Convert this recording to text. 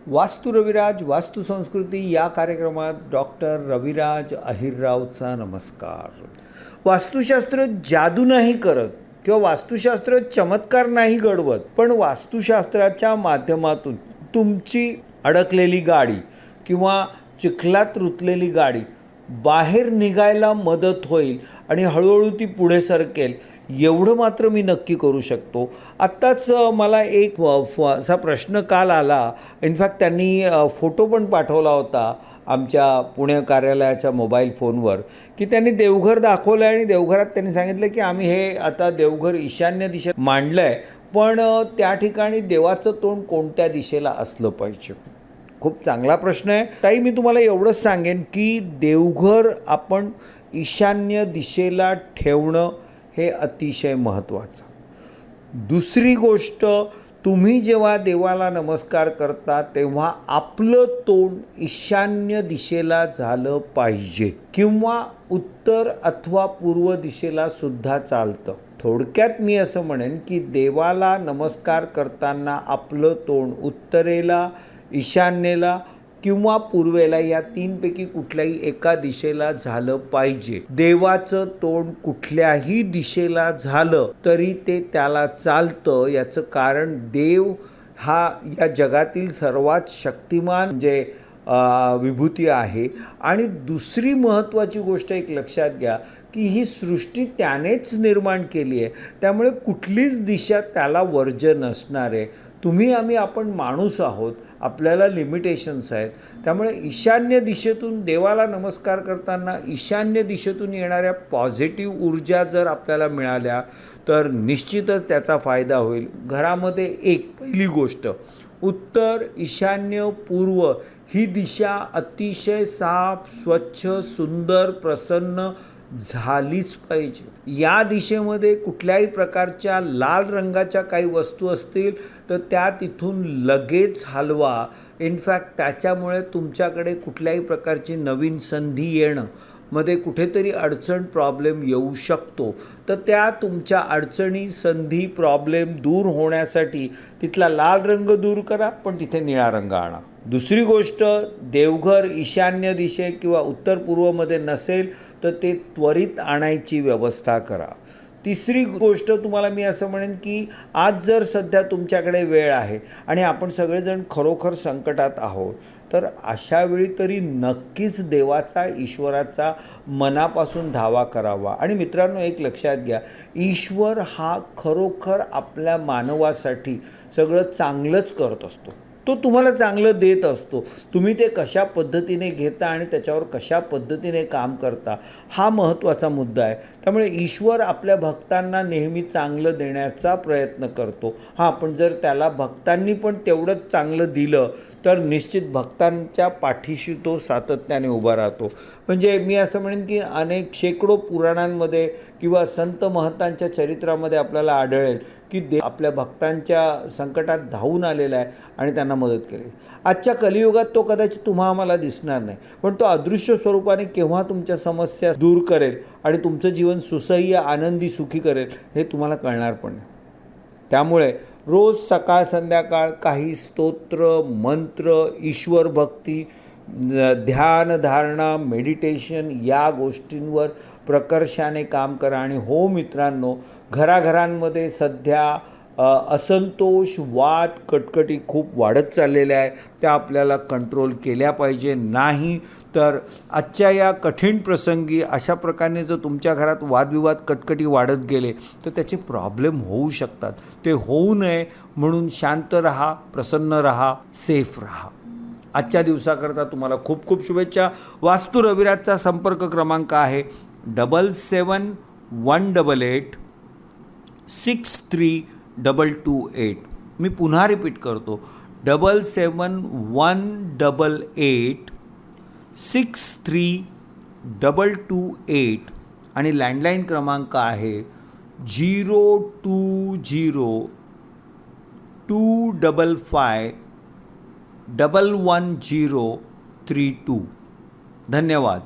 वास्तू रविराज वास्तुसंस्कृती या कार्यक्रमात डॉक्टर रविराज अहिररावचा नमस्कार. वास्तुशास्त्र जादू नाही करत किंवा वास्तुशास्त्र चमत्कार नाही घडवत, पण वास्तुशास्त्राच्या माध्यमातून तुमची अडकलेली गाडी किंवा चिखलात रुतलेली गाडी बाहेर निघायला मदत होईल आणि हळूहळू ती पुढे सरकेल, एवढं मात्र मी नक्की करू शकतो. आत्ताच मला एक असा प्रश्न काल आला. इनफॅक्ट त्यांनी फोटो पण पाठवला होता आमच्या पुणे कार्यालयाच्या मोबाईल फोनवर, की त्यांनी देवघर दाखवलं आहे आणि देवघरात त्यांनी सांगितलं की आम्ही हे आता देवघर ईशान्य दिशेत मांडलं आहे, पण त्या ठिकाणी देवाचं तोंड कोणत्या दिशेला असलं पाहिजे. खूप चांगला प्रश्न आहे ताई. मी तुम्हाला एवढंच सांगेन की देवघर आपण ईशान्य दिशेला ठेवणं हे अतिशय महत्त्वाचं. दुसरी गोष्ट, तुम्ही जेव्हा देवाला नमस्कार करता तेव्हा आपलं तोंड ईशान्य दिशेला झालं पाहिजे किंवा उत्तर अथवा पूर्व दिशेला सुद्धा चालतं. थोडक्यात मी असं म्हणेन की देवाला नमस्कार करताना आपलं तोंड उत्तरेला, ईशान्येला किंवा पूर्वेला या तीनपैकी कुठल्याही एका दिशेला झालं पाहिजे. देवाचं तोंड कुठल्याही दिशेला झालं तरी ते त्याला चालतं. याचं कारण देव हा या जगातील सर्वात शक्तिमान विभूती आहे. आणि दुसरी महत्त्वाची गोष्ट एक लक्षात घ्या की ही सृष्टी त्यानेच निर्माण केली आहे, त्यामुळे कुठलीच दिशा त्याला वर्ज्य नसणार आहे. आपण माणूस आहोत, आपल्याला लिमिटेशन्स आहेत. त्यामुळे ईशान्य दिशेतून देवाला नमस्कार करताना ईशान्य दिशेतून येणाऱ्या पॉझिटिव्ह ऊर्जा जर आपल्याला मिळाल्या तर निश्चितच त्याचा फायदा होईल. घरामध्ये पहिली गोष्ट, उत्तर, ईशान्य, पूर्व ही दिशा अतिशय साफ, स्वच्छ, सुंदर, प्रसन्न झालीच पाहिजे. या दिशेमध्ये कुठल्याही प्रकारच्या लाल रंगाच्या काही वस्तू असतील तर त्या तिथून लगेच हलवा. इनफॅक्ट त्याच्यामुळे तुमच्याकडे कुठल्याही प्रकारची नवीन संधी येणं मध्ये कुठेतरी अडचण, प्रॉब्लेम येऊ शकतो. तर त्या तुमच्या अडचणी, संधी, प्रॉब्लेम दूर होण्यासाठी तिथला लाल रंग दूर करा, पण तिथे निळा रंग आणा. दुसरी गोष्ट, देवघर ईशान्य दिशे किंवा उत्तर पूर्वमध्ये नसेल तर ते त्वरित आणायची व्यवस्था करा. तिसरी गोष्ट तुम्हाला मी असं म्हणेन की आज जर सध्या तुमच्याकडे वेळ आहे आणि आपण सगळेजण खरोखर संकटात आहोत, तर अशा वेळी तरी नक्कीच देवाचा, ईश्वराचा मनापासून धावा करावा. आणि मित्रांनो, एक लक्षात घ्या, ईश्वर हा खरोखर आपल्या मानवासाठी सगळं चांगलंच करत असतो. तो तुम्हाला चांगलं देत असतो. तुम्ही ते कशा पद्धतीने घेता आणि त्याच्यावर कशा पद्धतीने काम करता हा महत्त्वाचा मुद्दा आहे. त्यामुळे ईश्वर आपल्या भक्तांना नेहमी चांगलं देण्याचा प्रयत्न करतो. पण जर त्याला भक्तांनी पण तेवढंच चांगलं दिलं तर निश्चित भक्तांच्या पाठीशी तो सातत्याने उभा राहतो. म्हणजे मी असं म्हणेन की शेकडो पुराणांमध्ये किंवा संत महंतांच्या चरित्रामध्ये आपल्याला आढळेल की आपल्या भक्तांच्या संकटात धावून आलेला आहे आणि त्यांना मदत केली. आजच्या कलियुगात तो कदाचित आम्हाला दिसणार नाही, पण तो अदृश्य स्वरूपाने केव्हा तुमच्या समस्या दूर करेल आणि तुमचं जीवन सुसह्य, आनंदी, सुखी करेल हे तुम्हाला कळणार पण नाही. त्यामुळे रोज सकाळ संध्याकाळ काही स्तोत्र, मंत्र, ईश्वर भक्ती, ध्यान, धारणा, मेडिटेशन या गोष्टींवर प्रकर्षाने काम करा. आणि हो मित्रांनो, घराघरांमध्ये सध्या असंतोष, वाद, कटकटी खूप वाढत चाललेल्या आहे. त्या आपल्याला कंट्रोल केल्या पाहिजे. नाही तर आजच्या या कठीण प्रसंगी अशा प्रकारे जर तुमच्या घरात वादविवाद, कटकटी वाढत गेले तर त्याचे प्रॉब्लेम होऊ शकतात. ते होऊ नये म्हणून शांत रहा, प्रसन्न रहा, सेफ रहा. आजच्या दिवसाकरता तुम्हाला खूप खूप शुभेच्छा. वास्तू रविराजचा संपर्क क्रमांक आहे 7718863228. मी पुन्हा रिपीट करतो, 7718863228. आणि लँडलाईन क्रमांक आहे 020255111032. धन्यवाद.